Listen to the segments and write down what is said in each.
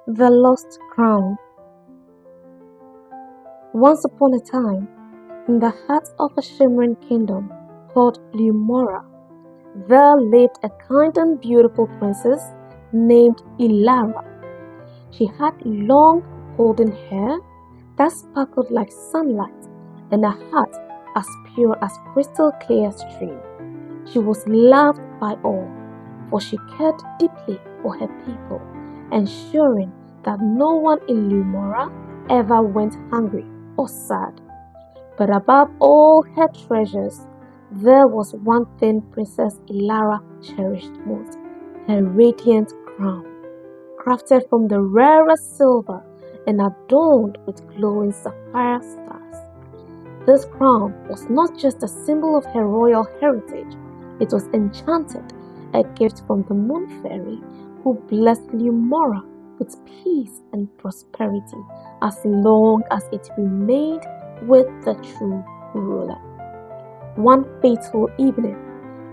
The Lost Crown. Once upon a time, in the heart of a shimmering kingdom called Lumora, there lived a kind and beautiful princess named Elara. She had long golden hair that sparkled like sunlight and a heart as pure as crystal clear stream. She was loved by all, for she cared deeply for her people, ensuring that no one in Lumora ever went hungry or sad. But above all her treasures, there was one thing Princess Elara cherished most: her radiant crown, crafted from the rarest silver and adorned with glowing sapphire stars. This crown was not just a symbol of her royal heritage, it was enchanted, a gift from the Moon Fairy, who blessed Lumora with peace and prosperity as long as it remained with the true ruler. One fateful evening,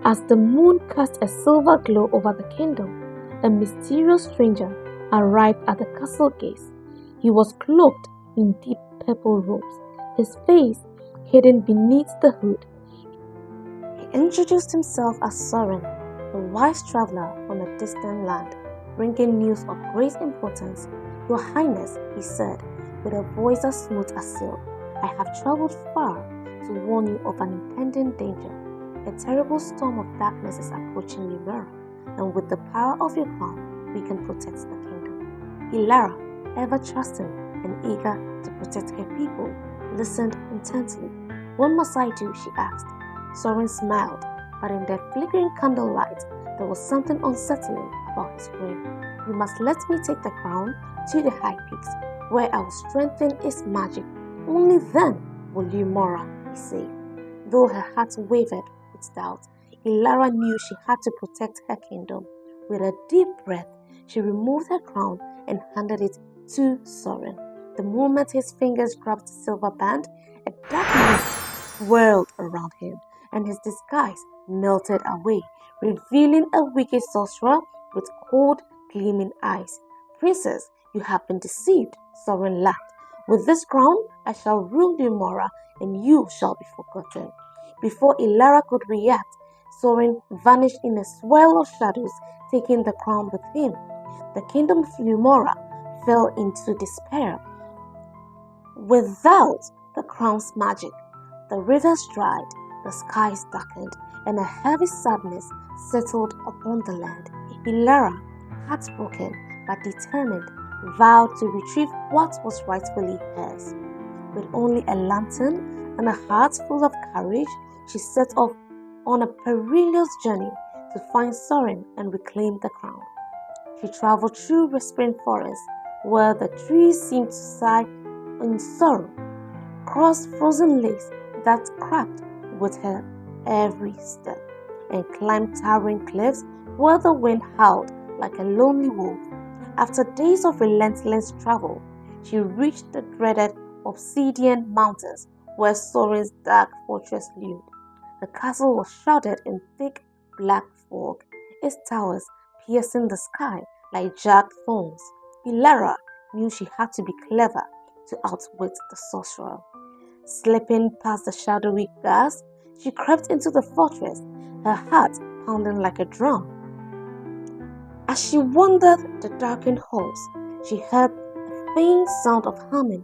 as the moon cast a silver glow over the kingdom, a mysterious stranger arrived at the castle gates. He was cloaked in deep purple robes, his face hidden beneath the hood. He introduced himself as Soren, a wise traveler from a distant land, bringing news of great importance. "Your Highness," he said, with a voice as smooth as silk, "I have traveled far to warn you of an impending danger. A terrible storm of darkness is approaching Lira, and with the power of your crown, we can protect the kingdom." Lira, ever trusting and eager to protect her people, listened intently. "What must I do?" she asked. Soren smiled, but in the flickering candlelight, there was something unsettling about his grin. "You must let me take the crown to the high peaks, where I will strengthen its magic. Only then will Lumora be safe." Though her heart wavered with doubt, Elara knew she had to protect her kingdom. With a deep breath, she removed her crown and handed it to Soren. The moment his fingers grabbed the silver band, a dark mist swirled around him, and his disguise melted away, revealing a wicked sorcerer with cold, gleaming eyes. "Princess, you have been deceived," Soren laughed. "With this crown, I shall rule Lumora, and you shall be forgotten." Before Elara could react, Soren vanished in a swirl of shadows, taking the crown with him. The kingdom of Lumora fell into despair. Without the crown's magic, the rivers dried, the skies darkened, and a heavy sadness settled upon the land. Elara, heartbroken but determined, vowed to retrieve what was rightfully hers. With only a lantern and a heart full of courage, she set off on a perilous journey to find Soren and reclaim the crown. She traveled through whispering forests where the trees seemed to sigh in sorrow, crossed frozen lakes that cracked with her every step, and climbed towering cliffs where the wind howled like a lonely wolf. After days of relentless travel, she reached the dreaded Obsidian Mountains where Soren's dark fortress loomed. The castle was shrouded in thick black fog, its towers piercing the sky like jagged thorns. Elara knew she had to be clever to outwit the sorcerer. Slipping past the shadowy guards, she crept into the fortress, her heart pounding like a drum. As she wandered the darkened halls, she heard a faint sound of humming.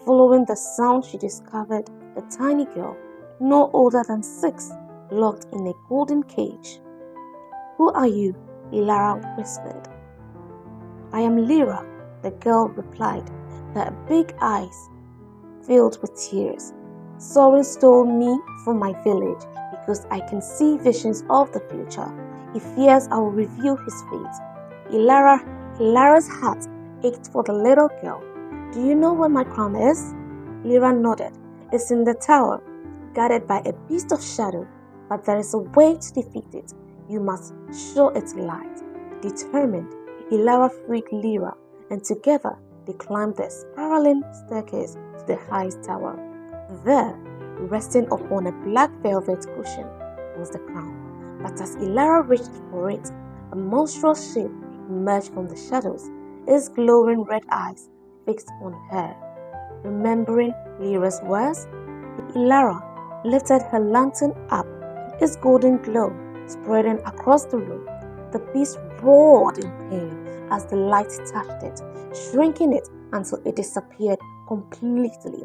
Following the sound, she discovered a tiny girl, no older than 6, locked in a golden cage. "Who are you?" Elara whispered. "I am Lira," the girl replied, her big eyes filled with tears. "Soren stole me from my village because I can see visions of the future. He fears I will reveal his fate." Elara's heart ached for the little girl. "Do you know where my crown is?" Lira nodded. "It's in the tower, guarded by a beast of shadow, but there is a way to defeat it. You must show it light." Determined, Elara freed Lira, and together they climbed the spiraling staircase to the highest tower. There, resting upon a black velvet cushion, was the crown. But as Elara reached for it, a monstrous shape emerged from the shadows. his glowing red eyes fixed on her. Remembering Lira's words, Elara lifted her lantern up, its golden glow spreading across the room. The beast roared in pain as the light touched it, shrinking it until it disappeared completely.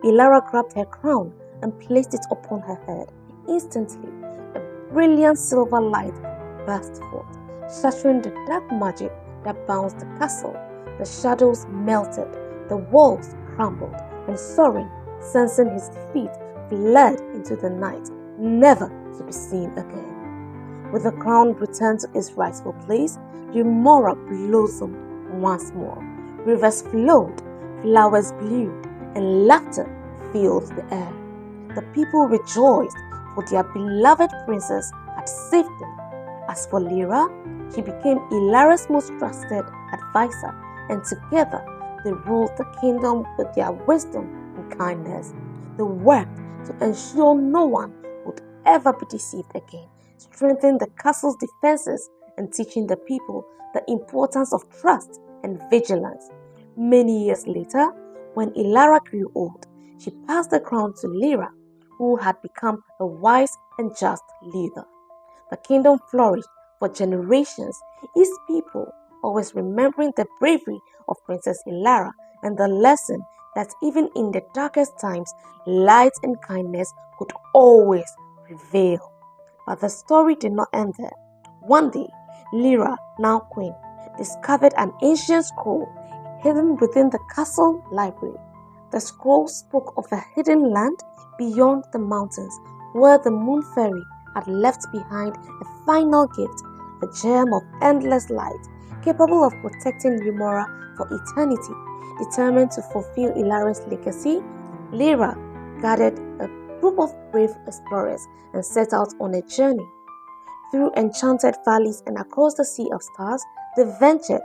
Elara grabbed her crown and placed it upon her head. Instantly, a brilliant silver light burst forth, shattering the dark magic that bound the castle. The shadows melted, the walls crumbled, and Sorin, sensing his defeat, fled into the night, never to be seen again. With the crown returned to its rightful place, Lumora blossomed once more. Rivers flowed, flowers blew, and laughter filled the air. The people rejoiced, for their beloved princess had saved them. As for Lira, she became Elara's most trusted advisor, and together they ruled the kingdom with their wisdom and kindness. They worked to ensure no one would ever be deceived again, strengthening the castle's defenses and teaching the people the importance of trust and vigilance. Many years later, when Elara grew old, she passed the crown to Lira, who had become a wise and just leader. The kingdom flourished for generations, its people always remembering the bravery of Princess Elara and the lesson that even in the darkest times, light and kindness could always prevail. But the story did not end there. One day, Lira, now queen, discovered an ancient scroll hidden within the castle library. The scroll spoke of a hidden land beyond the mountains where the moon fairy had left behind a final gift, a gem of endless light, capable of protecting Lumora for eternity. Determined to fulfill Elara's legacy, Lira gathered a group of brave explorers and set out on a journey. Through enchanted valleys and across the sea of stars, they ventured,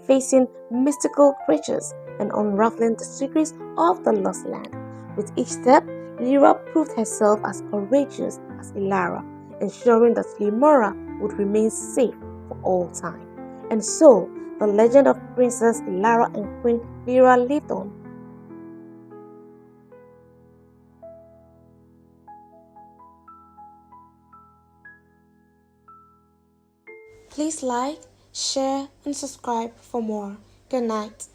facing mystical creatures and unraveling the secrets of the lost land. With each step, Lira proved herself as courageous as Elara, ensuring that Lumora would remain safe for all time. And so, the legend of Princess Elara and Queen Lira lived on. Please like, share, and subscribe for more. Good night.